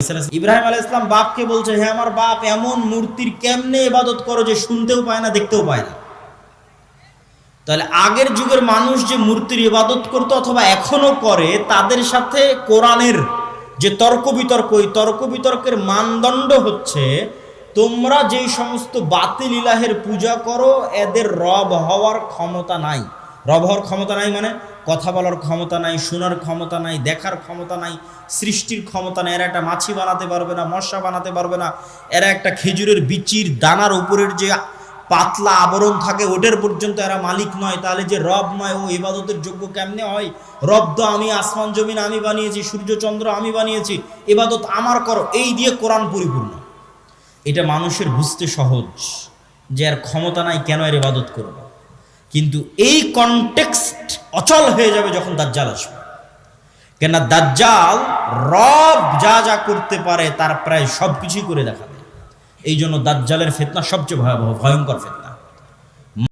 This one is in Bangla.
ইব্রাহিম আলাইহিস সালাম বাপকে বলছে, হে আমার বাপ, এমন মূর্তির কেমনে ইবাদত করো যে শুনতেও পায় না, দেখতেও পায় না। তাহলে আগের যুগের মানুষ যে মূর্তির ইবাদত করতো অথবা এখনো করে, তাদের সাথে কোরআনের যে তর্ক বিতর্ক, ওই তর্ক বিতর্কের মানদণ্ড হচ্ছে তোমরা যেই সমস্ত বাতিল ইলাহের পূজা করো এদের রব হওয়ার ক্ষমতা নাই। রব হওয়ার ক্ষমতা নাই মানে কথা বলার ক্ষমতা নাই, শোনার ক্ষমতা নাই, দেখার ক্ষমতা নাই, সৃষ্টির ক্ষমতা নাই। এরা একটা মাছি বানাতে পারবে না, মশা বানাতে পারবে না। এরা একটা খেজুরের বিচির দানার উপরের যে পাতলা আবরণ থাকে ওটার পর্যন্ত এরা মালিক নয়। তাহলে যে রব নয় ও ইবাদতের যোগ্য কেমনে হয়? রব তো আমি, আসমান জমিন আমি বানিয়েছি, সূর্য চন্দ্র আমি বানিয়েছি, ইবাদত আমার করো, এই দিয়ে কোরআন পরিপূর্ণ। এটা মানুষের বুঝতে সহজ যে এর ক্ষমতা নাই, কেন এর ইবাদত করব। কিন্তু এই কনটেক্সট অচল হয়ে যাবে যখন দাজ্জাল আসবে। কেন দাজ্জাল রব যা যা করতে পারে তার প্রায় সব কিছুই করে দেখাবে। এই জন্য দাজ্জালের ফিতনা সবচেয়ে ভয়াবহ, ভয়ঙ্কর ফিতনা।